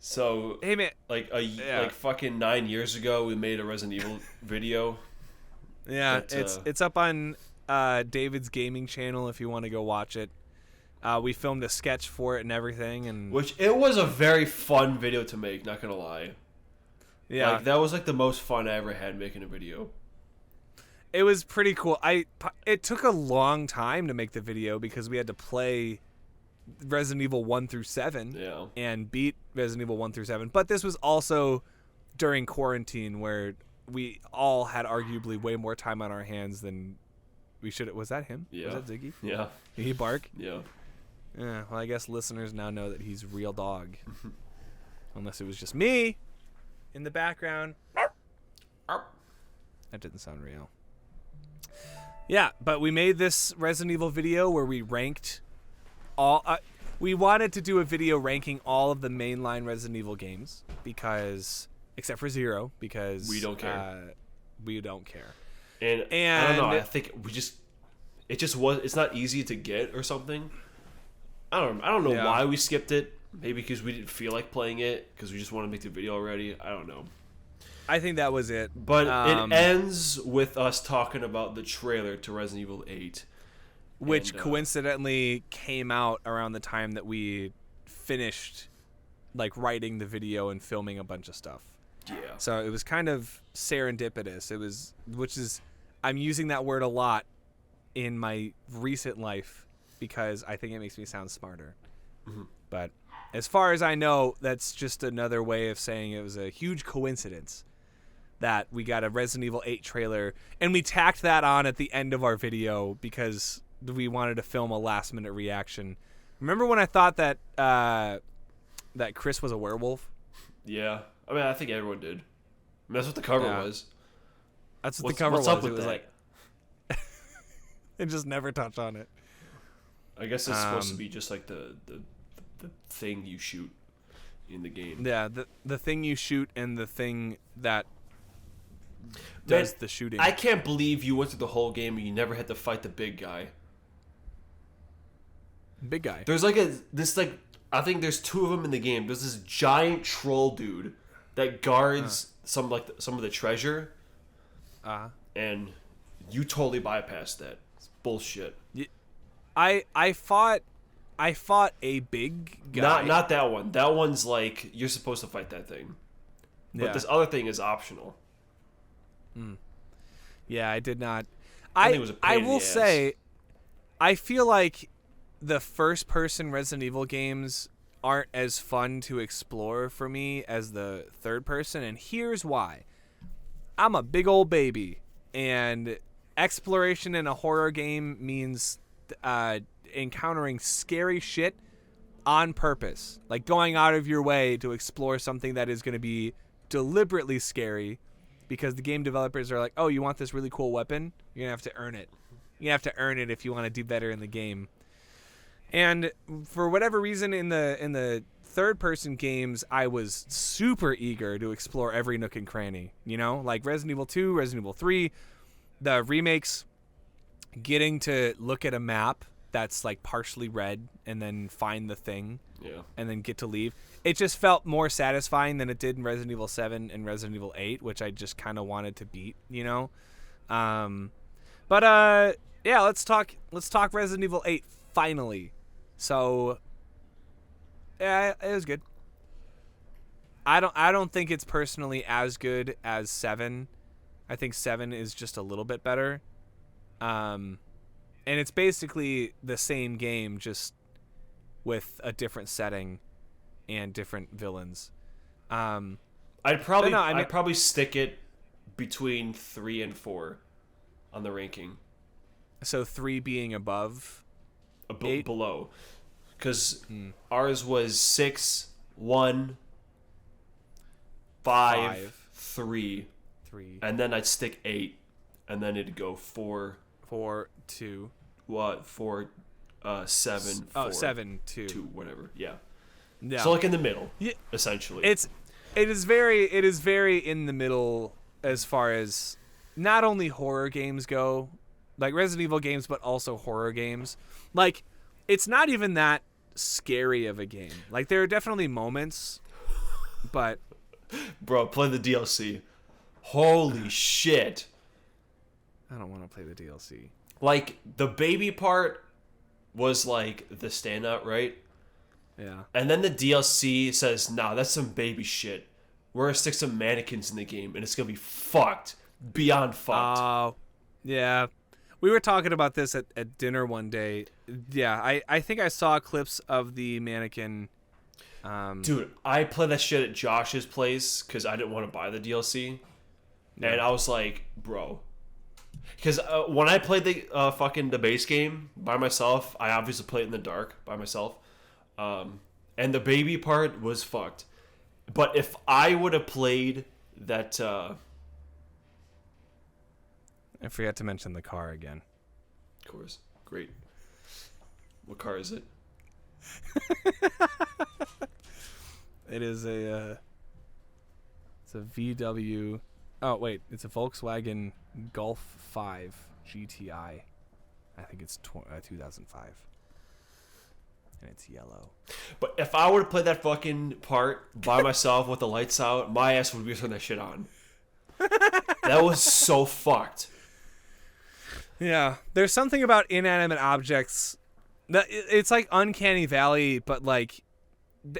So, Hey man, like fucking 9 years ago, we made a Resident Evil video. yeah, That, it's up on David's gaming channel if you want to go watch it. We filmed a sketch for it and everything, and which it was a very fun video to make. Not gonna lie. yeah, Like that was like the most fun I ever had making a video. it was pretty cool. It took a long time to make the video because we had to play Resident Evil 1 through 7 Yeah. and beat Resident Evil 1 through 7. But this was also during quarantine where we all had arguably way more time on our hands than we should. Was that him? Yeah. Was that Ziggy? Yeah. Did he bark? Yeah. Yeah, well, I guess listeners now know that he's real dog. Unless it was just me in the background. That didn't sound real. Yeah, but we made this Resident Evil video where we ranked all... we wanted to do a video ranking all of the mainline Resident Evil games because... Except for 0, because... We don't care. We don't care. And I don't know, I think it's not easy to get or something. I don't know why we skipped it. Maybe because we didn't feel like playing it, because we just want to make the video already. I don't know. I think that was it. But it ends with us talking about the trailer to Resident Evil 8. Which coincidentally came out around the time that we finished like writing the video and filming a bunch of stuff. Yeah. So it was kind of serendipitous. I'm using that word a lot in my recent life because I think it makes me sound smarter. Mm-hmm. But as far as I know, that's just another way of saying it was a huge coincidence that we got a Resident Evil 8 trailer and we tacked that on at the end of our video because we wanted to film a last minute reaction. Remember when I thought that that Chris was a werewolf? Yeah. I mean, I think everyone did. I mean, that's what the cover was. That's what the cover was. What's up with it was that? like it just never touched on it. I guess it's supposed to be just like the thing you shoot in the game. Yeah, the thing you shoot and the thing that does the shooting. I can't believe you went through the whole game and you never had to fight the big guy. Big guy. There's I think there's 2 of them in the game. There's this giant troll dude that guards some of the treasure. And you totally bypassed that. It's bullshit. I fought a big guy. Not that one. That one's like you're supposed to fight that thing. But this other thing is optional. Yeah, I did not. I think it was a pain in the will ass. say, I feel like the first-person Resident Evil games aren't as fun to explore for me as the third-person, and here's why. I'm a big old baby, and exploration in a horror game means encountering scary shit on purpose. Like going out of your way to explore something that is going to be deliberately scary because the game developers are like, oh, you want this really cool weapon? You're going to have to earn it. You have to earn it if you want to do better in the game. And for whatever reason in the third-person games, I was super eager to explore every nook and cranny. You know, like Resident Evil 2, Resident Evil 3, the remakes, getting to look at a map that's like partially red and then find the thing and then get to leave. It just felt more satisfying than it did in Resident Evil 7 and Resident Evil 8, which I just kind of wanted to beat, you know? But yeah, let's talk Resident Evil 8 finally. So yeah, it was good. I don't think it's personally as good as 7. I think 7 is just a little bit better. And it's basically the same game, just with a different setting and different villains. I'd probably stick it between 3 and 4 on the ranking. So 3 being above 8? Below. Because ours was 6, 1, 5, 3. And then I'd stick 8. And then it'd go 4. 4, 2. What? 4, 7, 4. 7, 2. 2, whatever. Yeah. Yeah. So like in the middle, essentially. It is very in the middle as far as not only horror games go, like Resident Evil games, but also horror games. Like, it's not even that scary of a game. Like, there are definitely moments But bro, play the DLC. Holy shit. I don't want to play the DLC. Like, the baby part was, like, the standout, right? Yeah. And then the DLC says, nah, that's some baby shit. We're going to stick some mannequins in the game, and it's going to be fucked. Beyond fucked. Oh, yeah. We were talking about this at dinner one day. Yeah, I think I saw clips of the mannequin. Dude, I played that shit at Josh's place because I didn't want to buy the DLC. Yeah. And I was like, bro. Because when I played the base game by myself, I obviously played it in the dark by myself. And the baby part was fucked. But if I would have played that... I forgot to mention the car again. Of course. Great. What car is it? It is a VW. Oh, wait. It's a Volkswagen Golf 5 GTI. I think it's 2005. And it's yellow. But if I would have played that fucking part by myself with the lights out, my ass would be turning that shit on. That was so fucked. Yeah. There's something about inanimate objects that it's like Uncanny Valley, but like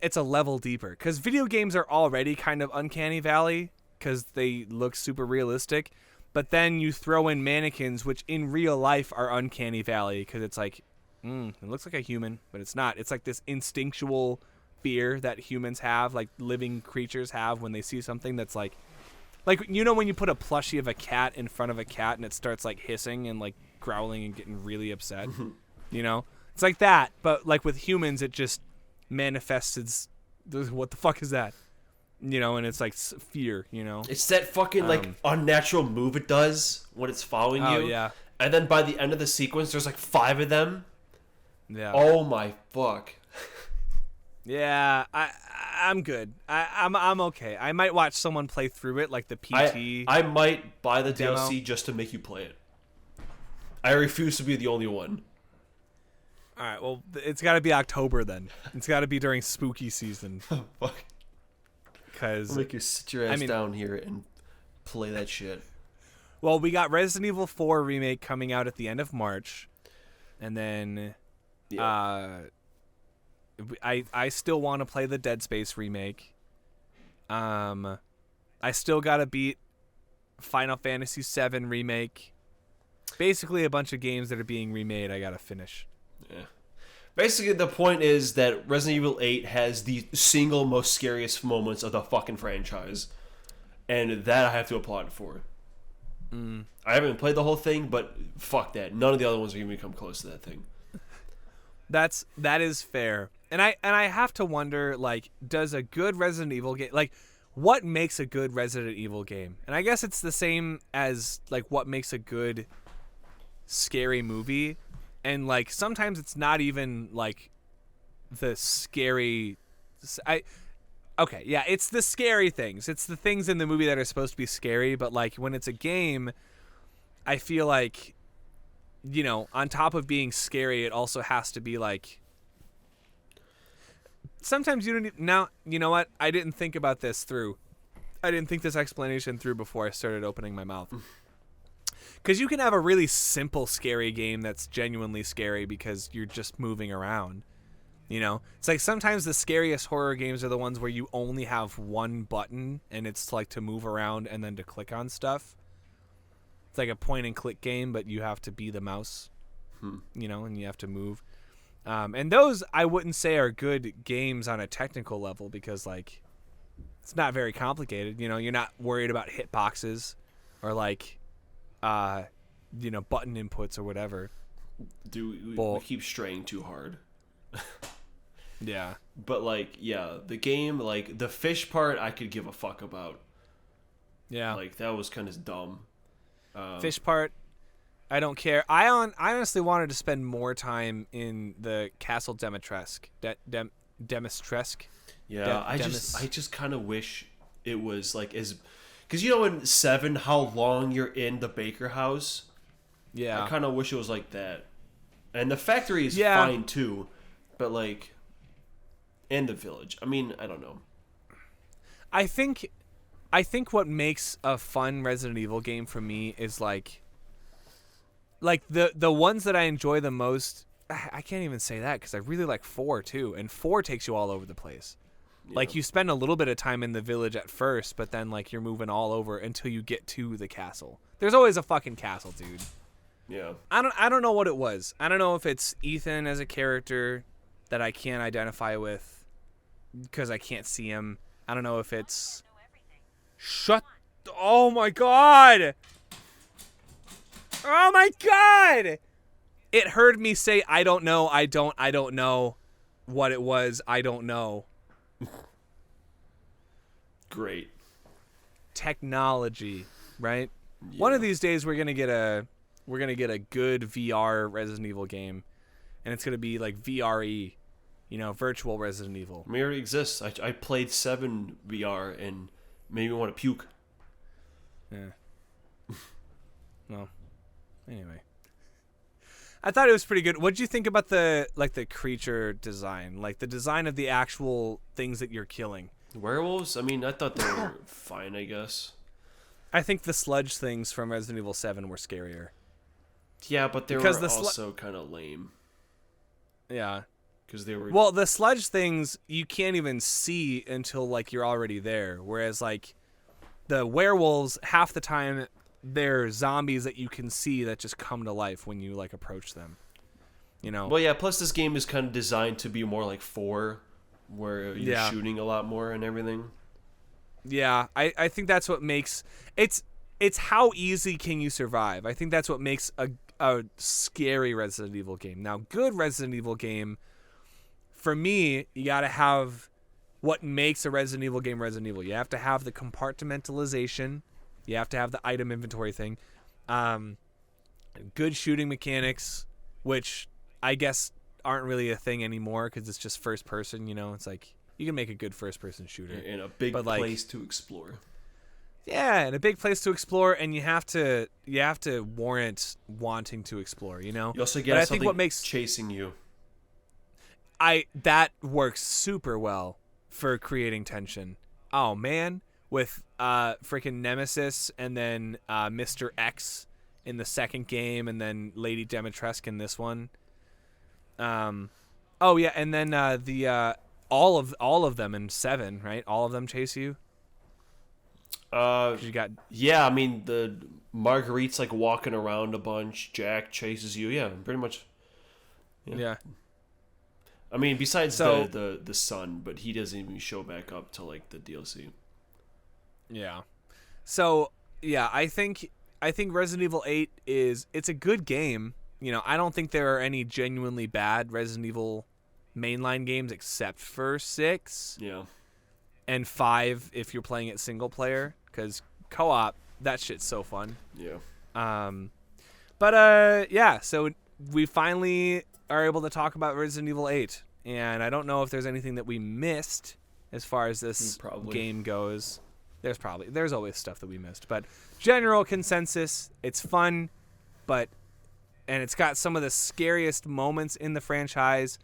it's a level deeper. Because video games are already kind of Uncanny Valley because they look super realistic. But then you throw in mannequins, which in real life are Uncanny Valley because it's like, it looks like a human, but it's not. It's like this instinctual fear that humans have, like living creatures have when they see something that's like you know when you put a plushie of a cat in front of a cat and it starts like hissing and like growling and getting really upset, you know? It's like that, but like with humans, it just manifests as, what the fuck is that? You know, and it's like fear, you know? It's that fucking like unnatural move it does when it's following you. Oh, yeah. And then by the end of the sequence, there's like 5 of them. Yeah. Oh my fuck. Yeah, I'm good. I'm okay. I might watch someone play through it, like the PT. I might buy the demo. DLC just to make you play it. I refuse to be the only one. All right, well, it's got to be October then. It's got to be during spooky season. Oh, fuck. Because I'll make you sit your ass down here and play that shit. Well, we got Resident Evil 4 Remake coming out at the end of March. And then I still want to play the Dead Space remake. I still got to beat Final Fantasy VII Remake. Basically a bunch of games that are being remade I got to finish. Yeah. Basically, the point is that Resident Evil 8 has the single most scariest moments of the fucking franchise. And that I have to applaud for. I haven't played the whole thing, but fuck that. None of the other ones are going to come close to that thing. That is fair. And I have to wonder, like, does a good Resident Evil game, like, what makes a good Resident Evil game? And I guess it's the same as, like, what makes a good scary movie. And, like, sometimes it's not even, like, the scary... Okay, yeah, it's the scary things. It's the things in the movie that are supposed to be scary, but, like, when it's a game, I feel like, you know, on top of being scary, it also has to be, like... Sometimes you don't even... Now, you know what? I didn't think about this through. I didn't think this explanation through before I started opening my mouth. Because you can have a really simple, scary game that's genuinely scary because you're just moving around. You know? It's like sometimes the scariest horror games are the ones where you only have one button and it's like to move around and then to click on stuff. It's like a point-and-click game, but you have to be the mouse. You know, and you have to move. And those, I wouldn't say are good games on a technical level because, like, it's not very complicated. You know, you're not worried about hitboxes or, like... you know, button inputs or whatever. Dude, we keep straying too hard. Yeah. But, like, yeah, the game, like, the fish part I could give a fuck about. Yeah. Like, that was kind of dumb. Fish part, I don't care. I honestly wanted to spend more time in the Castle Demetresk. Demistresk? Yeah, I just kind of wish it was, like, as... Because, you know, in 7, how long you're in the Baker house? Yeah. I kind of wish it was like that. And the factory is fine, too. But, like... And the village. I mean, I don't know. I think what makes a fun Resident Evil game for me is like the ones that I enjoy the most. I can't even say that because I really like 4 too, and 4 takes you all over the place. Yeah. Like you spend a little bit of time in the village at first, but then like you're moving all over until you get to the castle. There's always a fucking castle, dude. Yeah. I don't know what it was. I don't know if it's Ethan as a character that I can't identify with because I can't see him. I don't know if it's Oh my god. Oh my god. It heard me say I don't know what it was. I don't know. Great. Technology, right? Yeah. One of these days we're gonna get a good VR Resident Evil game, and it's gonna be like VRE, virtual Resident Evil. I mean, it already exists. I played 7 VR and made me want to puke. Yeah. Well, anyway, I thought it was pretty good. What did you think about the creature design, like the design of the actual things that you're killing? Werewolves? I mean, I thought they were fine, I guess. I think the sludge things from Resident Evil 7 were scarier. Yeah, but they were also kind of lame. Yeah. Because they were... Well, the sludge things, you can't even see until, like, you're already there. Whereas, like, the werewolves, half the time, they're zombies that you can see that just come to life when you, like, approach them. Well, yeah, plus this game is kind of designed to be more like 4, where you're shooting a lot more and everything. Yeah, I think that's what makes... It's how easy can you survive. I think that's what makes a scary Resident Evil game. Now, good Resident Evil game, for me, you got to have what makes a Resident Evil game Resident Evil. You have to have the compartmentalization. You have to have the item inventory thing. Good shooting mechanics, which I guess aren't really a thing anymore because it's just first person, It's like you can make a good first person shooter. In a big place to explore. Yeah, and a big place to explore, and you have to warrant wanting to explore, You also get something chasing you. That works super well for creating tension. Oh man, with freaking Nemesis and then Mr. X in the second game, and then Lady Dimitrescu in this one. Oh yeah, and then the all of them in 7, right? All of them chase you. You got I mean the Marguerite's like walking around a bunch. Jack chases you. Yeah, pretty much. Yeah. I mean, besides the son, but he doesn't even show back up to like the DLC. Yeah. So yeah, I think Resident Evil 8 it's a good game. I don't think there are any genuinely bad Resident Evil mainline games except for 6. Yeah. And 5 if you're playing it single player, because co-op, that shit's so fun. Yeah. Yeah, so we finally are able to talk about Resident Evil 8, and I don't know if there's anything that we missed as far as this game goes. There's always stuff that we missed, but general consensus, it's fun, and it's got some of the scariest moments in the franchise,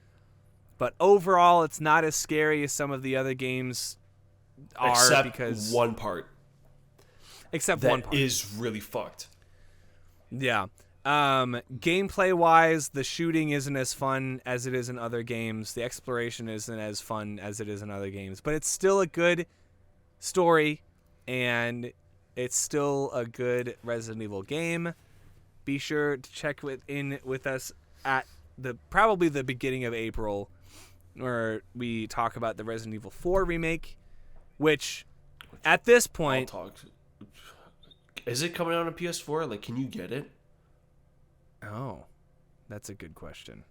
but overall it's not as scary as some of the other games are. Except one part that is really fucked. Yeah. Gameplay wise, the shooting isn't as fun as it is in other games. The exploration isn't as fun as it is in other games, but it's still a good story, and it's still a good Resident Evil game. Be sure to check in with us at probably the beginning of April, where we talk about the Resident Evil 4 remake, which at this point, is it coming out on PS4? Like, can you get it? Oh, that's a good question.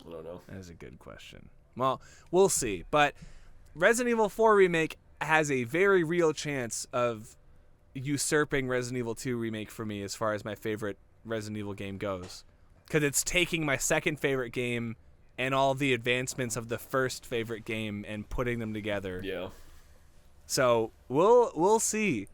I don't know. That is a good question. Well, we'll see. But Resident Evil 4 remake has a very real chance of usurping Resident Evil 2 remake for me as far as my favorite Resident Evil game goes, because it's taking my second favorite game and all the advancements of the first favorite game and putting them together. Yeah. So we'll see.